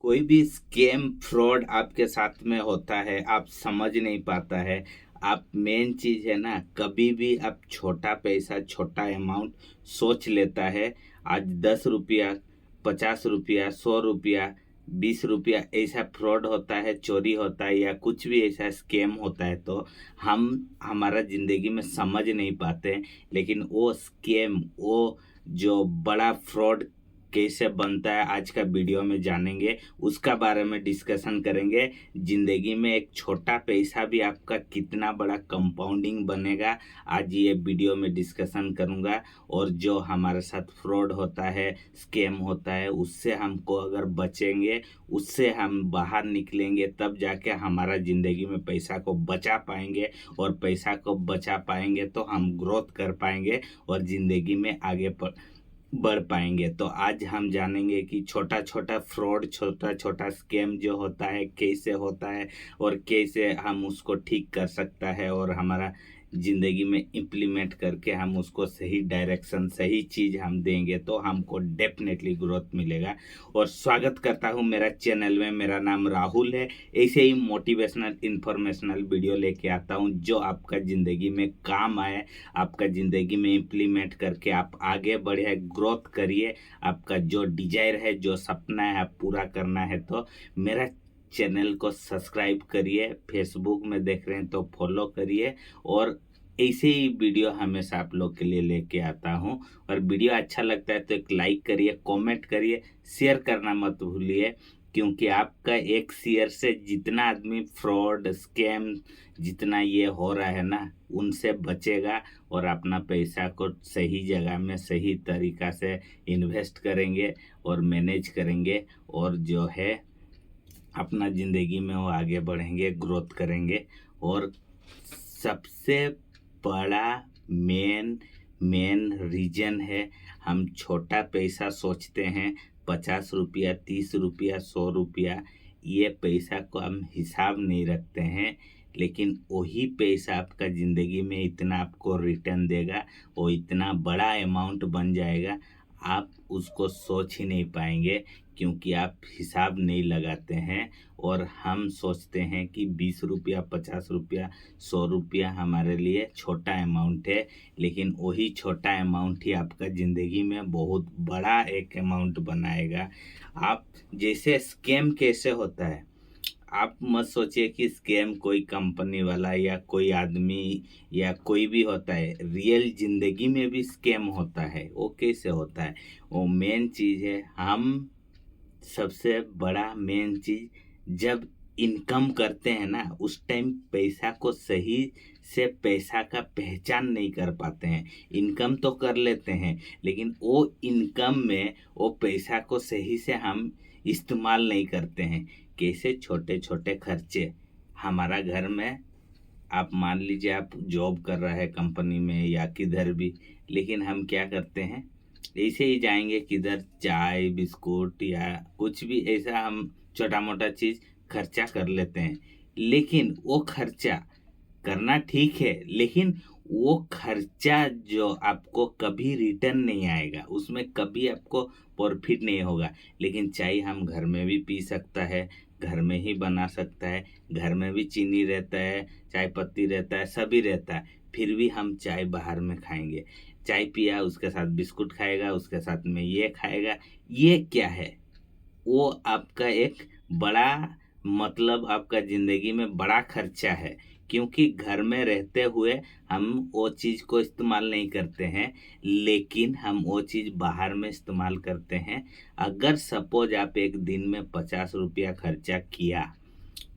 कोई भी scam fraud आपके साथ में होता है, आप समझ नहीं पाता है। आप मेन चीज़ है ना, कभी भी आप छोटा पैसा, छोटा अमाउंट सोच लेता है। आज 10 रुपया, 50 रुपया, 100 रुपया, 20 रुपया ऐसा फ्रॉड होता है, चोरी होता है या कुछ भी ऐसा स्कैम होता है, तो हम हमारा ज़िंदगी में समझ नहीं पाते हैं। लेकिन वो स्कैम, वो जो बड़ा फ्रॉड कैसे बनता है, आज का वीडियो में जानेंगे, उसका बारे में डिस्कशन करेंगे। जिंदगी में एक छोटा पैसा भी आपका कितना बड़ा कंपाउंडिंग बनेगा, आज ये वीडियो में डिस्कशन करूंगा। और जो हमारे साथ फ्रॉड होता है, स्कैम होता है, उससे हमको अगर बचेंगे, उससे हम बाहर निकलेंगे, तब जाके हमारा जिंदगी में पैसा को बचा पाएंगे। और पैसा को बचा पाएंगे तो हम ग्रोथ कर पाएंगे और जिंदगी में आगे बढ़ पाएंगे। तो आज हम जानेंगे कि छोटा छोटा फ्रॉड, छोटा छोटा स्कैम जो होता है कैसे होता है और कैसे हम उसको ठीक कर सकता है और हमारा ज़िंदगी में इम्प्लीमेंट करके हम उसको सही डायरेक्शन, सही चीज़ हम देंगे तो हमको डेफिनेटली ग्रोथ मिलेगा। और स्वागत करता हूँ मेरा चैनल में। मेरा नाम राहुल है। ऐसे ही मोटिवेशनल इंफॉर्मेशनल वीडियो लेके आता हूँ जो आपका ज़िंदगी में काम आए, आपका ज़िंदगी में इम्प्लीमेंट करके आप आगे बढ़े, ग्रोथ करिए। आपका जो डिजायर है, जो सपना है आप पूरा करना है, तो मेरा चैनल को सब्सक्राइब करिए। फेसबुक में देख रहे हैं तो फॉलो करिए। और ऐसे ही वीडियो हमेशा आप लोग के लिए लेके आता हूँ। और वीडियो अच्छा लगता है तो एक लाइक करिए, कमेंट करिए, शेयर करना मत भूलिए। क्योंकि आपका एक शेयर से जितना आदमी फ्रॉड, स्कैम, जितना ये हो रहा है ना, उनसे बचेगा और अपना पैसा को सही जगह में सही तरीका से इन्वेस्ट करेंगे और मैनेज करेंगे। और जो है अपना ज़िंदगी में वो आगे बढ़ेंगे, ग्रोथ करेंगे। और सबसे बड़ा मेन मेन रीजन है, हम छोटा पैसा सोचते हैं। 50 रुपया, 30 रुपया, 100 रुपया, ये पैसा को हम हिसाब नहीं रखते हैं। लेकिन वही पैसा आपका ज़िंदगी में इतना आपको रिटर्न देगा, वो इतना बड़ा अमाउंट बन जाएगा, आप उसको सोच ही नहीं पाएंगे। क्योंकि आप हिसाब नहीं लगाते हैं। और हम सोचते हैं कि 20 रुपया, 50 रुपया, 100 रुपया हमारे लिए छोटा अमाउंट है। लेकिन वही छोटा अमाउंट ही आपका ज़िंदगी में बहुत बड़ा एक अमाउंट बनाएगा। आप जैसे स्कैम कैसे होता है, आप मत सोचिए कि स्कैम कोई कंपनी वाला या कोई आदमी या कोई भी होता है। रियल जिंदगी में भी स्कैम होता है। वो कैसे होता है, वो मेन चीज़ है। हम सबसे बड़ा मेन चीज़, जब इनकम करते हैं ना, उस टाइम पैसा को सही से पैसा का पहचान नहीं कर पाते हैं। इनकम तो कर लेते हैं, लेकिन वो इनकम में वो पैसा को सही से हम इस्तेमाल नहीं करते हैं। कैसे छोटे छोटे खर्चे हमारा घर में, आप मान लीजिए आप जॉब कर रहा है कंपनी में या किधर भी, लेकिन हम क्या करते हैं, ऐसे ही जाएंगे किधर, चाय बिस्कुट या कुछ भी ऐसा हम छोटा मोटा चीज़ खर्चा कर लेते हैं। लेकिन वो खर्चा करना ठीक है, लेकिन वो खर्चा जो आपको कभी रिटर्न नहीं आएगा, उसमें कभी आपको प्रॉफिट नहीं होगा। लेकिन चाय हम घर में भी पी सकता है, घर में ही बना सकता है, घर में भी चीनी रहता है, चाय पत्ती रहता है, सभी रहता है, फिर भी हम चाय बाहर में खाएंगे। चाय पिया, उसके साथ बिस्कुट खाएगा, उसके साथ में ये खाएगा। ये क्या है, वो आपका एक बड़ा, मतलब आपका ज़िंदगी में बड़ा खर्चा है। क्योंकि घर में रहते हुए हम वो चीज़ को इस्तेमाल नहीं करते हैं, लेकिन हम वो चीज़ बाहर में इस्तेमाल करते हैं। अगर सपोज आप एक दिन में 50 रुपया खर्चा किया,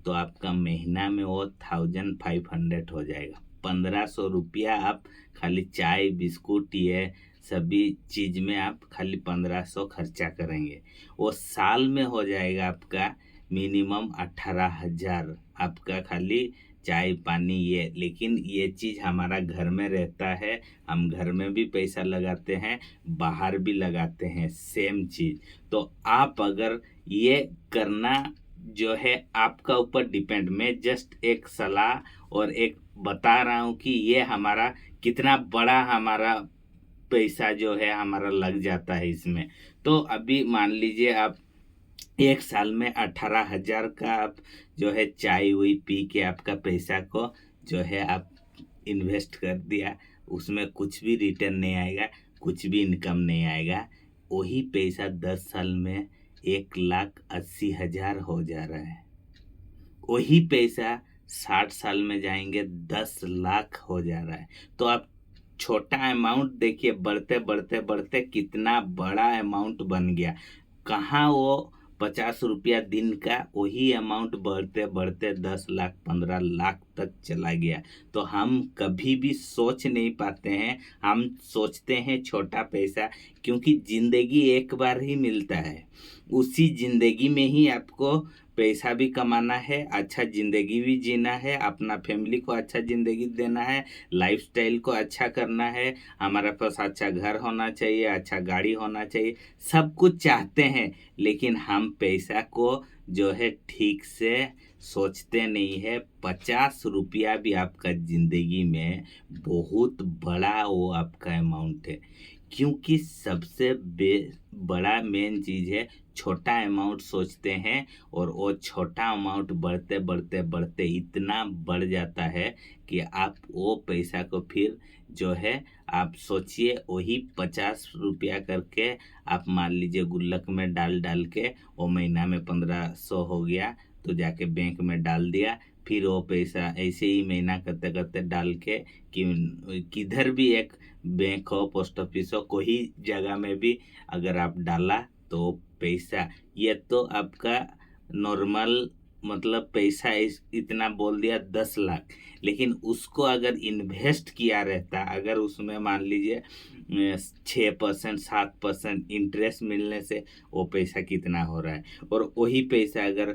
तो आपका महीना में वो 1500 हो जाएगा। 1500 रुपया आप खाली चाय बिस्कुट ये सभी चीज़ में आप खाली 1500 खर्चा करेंगे। वो साल में हो जाएगा आपका मिनिमम 18,000, आपका खाली चाय पानी ये। लेकिन ये चीज़ हमारा घर में रहता है, हम घर में भी पैसा लगाते हैं, बाहर भी लगाते हैं सेम चीज़। तो आप अगर ये करना, जो है आपका ऊपर डिपेंड, मैं जस्ट एक सलाह और एक बता रहा हूँ कि ये हमारा कितना बड़ा हमारा पैसा जो है हमारा लग जाता है इसमें। तो अभी मान लीजिए आप एक साल में 18,000 का आप जो है चाय हुई पी के आपका पैसा को जो है आप इन्वेस्ट कर दिया, उसमें कुछ भी रिटर्न नहीं आएगा, कुछ भी इनकम नहीं आएगा। वही पैसा 10 साल में 1,80,000 हो जा रहा है। वही पैसा 60 साल में जाएंगे 10 लाख हो जा रहा है। तो आप छोटा अमाउंट देखिए, बढ़ते बढ़ते बढ़ते कितना बड़ा अमाउंट बन गया। कहाँ वो 50 रुपया दिन का, वही अमाउंट बढ़ते बढ़ते 10 लाख 15 लाख तक चला गया। तो हम कभी भी सोच नहीं पाते हैं, हम सोचते हैं छोटा पैसा, क्योंकि जिंदगी एक बार ही मिलता है। उसी जिंदगी में ही आपको पैसा भी कमाना है, अच्छा जिंदगी भी जीना है, अपना फैमिली को अच्छा जिंदगी देना है, लाइफस्टाइल को अच्छा करना है, हमारे पास अच्छा घर होना चाहिए, अच्छा गाड़ी होना चाहिए, सब कुछ चाहते हैं। लेकिन हम पैसा को जो है ठीक से सोचते नहीं है। 50 रुपया भी आपका जिंदगी में बहुत बड़ा वो आपका अमाउंट है, क्योंकि सबसे बड़ा मेन चीज है, छोटा अमाउंट सोचते हैं और वो छोटा अमाउंट बढ़ते बढ़ते बढ़ते इतना बढ़ जाता है कि आप वो पैसा को फिर जो है आप सोचिए, वही 50 रुपया करके आप मान लीजिए गुल्लक में डाल डाल के वो महीना में 1500 हो गया, तो जाके बैंक में डाल दिया। फिर वो पैसा ऐसे ही महीना करते करते डाल के कि किधर भी एक बैंक हो, पोस्ट ऑफिस हो, कोई जगह में भी अगर आप डाला तो पैसा, ये तो आपका नॉर्मल मतलब पैसा इतना बोल दिया 10 लाख। लेकिन उसको अगर इन्वेस्ट किया रहता, अगर उसमें मान लीजिए 6% 7% इंटरेस्ट मिलने से वो पैसा कितना हो रहा है, और वही पैसा अगर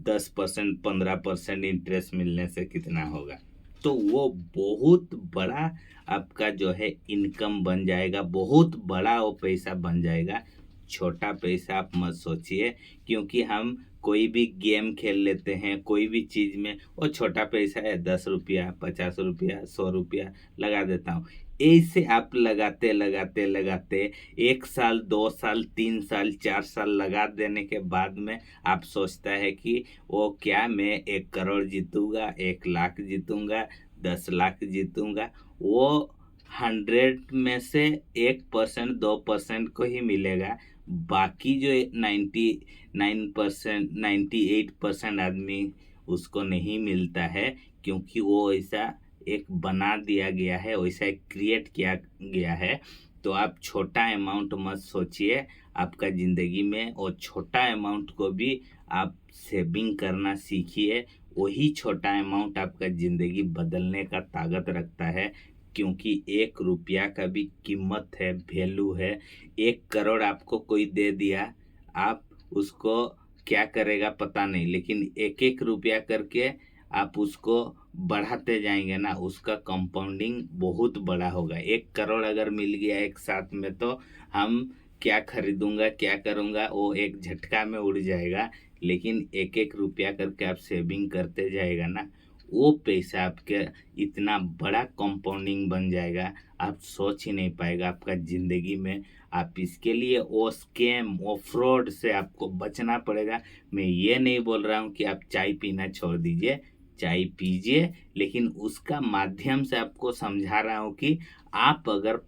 10% 15% इंटरेस्ट मिलने से कितना होगा, तो वो बहुत बड़ा आपका जो है इनकम बन जाएगा, बहुत बड़ा वो पैसा बन जाएगा। छोटा पैसा आप मत सोचिए, क्योंकि हम कोई भी गेम खेल लेते हैं, कोई भी चीज में वो छोटा पैसा है, 10 रुपया 50 रुपया 100 रुपया लगा देता हूँ। ऐसे आप लगाते लगाते लगाते 1 साल 2 साल 3 साल 4 साल लगा देने के बाद में आप सोचता है कि वो क्या मैं 1 करोड़ जीतूंगा, 1 लाख जीतूंगा, 10 लाख जीतूंगा। वो 100 में से 1% 2% को ही मिलेगा। बाकी जो 99% 98% आदमी उसको नहीं मिलता है, क्योंकि वो ऐसा एक बना दिया गया है, वैसा एक क्रिएट किया गया है। तो आप छोटा अमाउंट मत सोचिए आपका जिंदगी में, और छोटा अमाउंट को भी आप सेविंग करना सीखिए। वही छोटा अमाउंट आपका जिंदगी बदलने का ताकत रखता है, क्योंकि 1 रुपया का भी कीमत है, वैल्यू है। 1 करोड़ आपको कोई दे दिया, आप उसको क्या करेगा पता नहीं, लेकिन एक एक रुपया करके आप उसको बढ़ाते जाएंगे ना, उसका कंपाउंडिंग बहुत बड़ा होगा। 1 करोड़ अगर मिल गया एक साथ में, तो हम क्या खरीदूंगा क्या करूंगा वो एक झटका में उड़ जाएगा। लेकिन एक एक रुपया करके आप सेविंग करते जाएगा ना, वो पैसा आपके इतना बड़ा कंपाउंडिंग बन जाएगा, आप सोच ही नहीं पाएगा आपका जिंदगी में। आप इसके लिए वो स्कैम वो फ्रॉड से आपको बचना पड़ेगा। मैं ये नहीं बोल रहा हूँ कि आप चाय पीना छोड़ दीजिए, चाय पीजिए, लेकिन उसका माध्यम से आपको समझा रहा हूँ कि आप अगर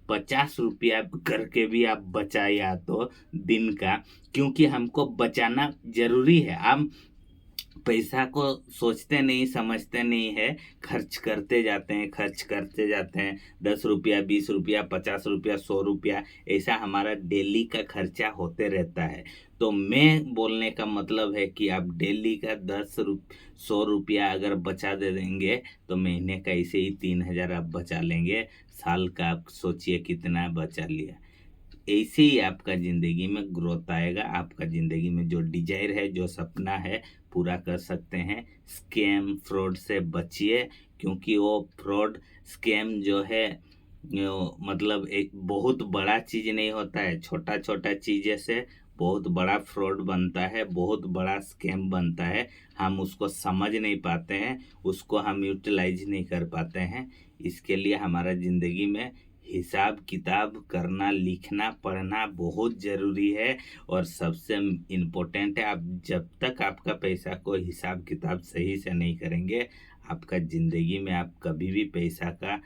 50 रुपया करके भी आप बचाया तो दिन का, क्योंकि हमको बचाना जरूरी है। हम पैसा को सोचते नहीं समझते नहीं है, खर्च करते जाते हैं खर्च करते जाते हैं। 10 रुपया 20 रुपया 50 रुपया 100 रुपया ऐसा हमारा डेली का खर्चा होते रहता है। तो मैं बोलने का मतलब है कि आप डेली का 100 रुपया अगर बचा दे देंगे, तो महीने का ऐसे ही 3,000 आप बचा लेंगे, साल का आप सोचिए कितना बचा लिया। ऐसे ही आपका ज़िंदगी में ग्रोथ आएगा, आपका ज़िंदगी में जो डिजायर है जो सपना है पूरा कर सकते हैं। स्कैम फ्रॉड से बचिए, क्योंकि वो फ्रॉड स्कैम जो है मतलब एक बहुत बड़ा चीज़ नहीं होता है, छोटा छोटा चीज़ें से बहुत बड़ा फ्रॉड बनता है, बहुत बड़ा स्कैम बनता है। हम उसको समझ नहीं पाते हैं, उसको हम यूटिलाइज नहीं कर पाते हैं। इसके लिए हमारा ज़िंदगी में हिसाब किताब करना, लिखना, पढ़ना बहुत ज़रूरी है। और सबसे इम्पोर्टेंट है, आप जब तक आपका पैसा को हिसाब किताब सही से नहीं करेंगे, आपका ज़िंदगी में आप कभी भी पैसा का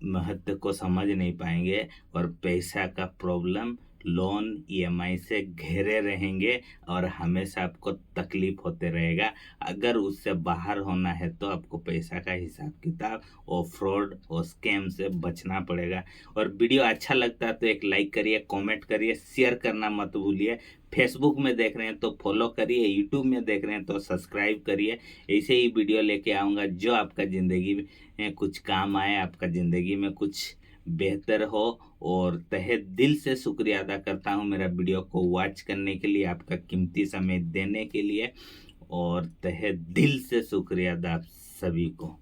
महत्व को समझ नहीं पाएंगे। और पैसा का प्रॉब्लम, लोन, ईएमआई से घेरे रहेंगे और हमेशा आपको तकलीफ होते रहेगा। अगर उससे बाहर होना है तो आपको पैसा का हिसाब किताब और फ्रॉड और स्कैम से बचना पड़ेगा। और वीडियो अच्छा लगता है तो एक लाइक करिए, कमेंट करिए, शेयर करना मत भूलिए। फेसबुक में देख रहे हैं तो फॉलो करिए, यूट्यूब में देख रहे हैं तो सब्सक्राइब करिए। ऐसे ही वीडियो लेके आऊँगा जो आपका ज़िंदगी में कुछ काम आए, आपका ज़िंदगी में कुछ बेहतर हो। और तहे दिल से शुक्रिया अदा करता हूँ मेरा वीडियो को वॉच करने के लिए, आपका कीमती समय देने के लिए। और तहे दिल से शुक्रिया अदा आप सभी को।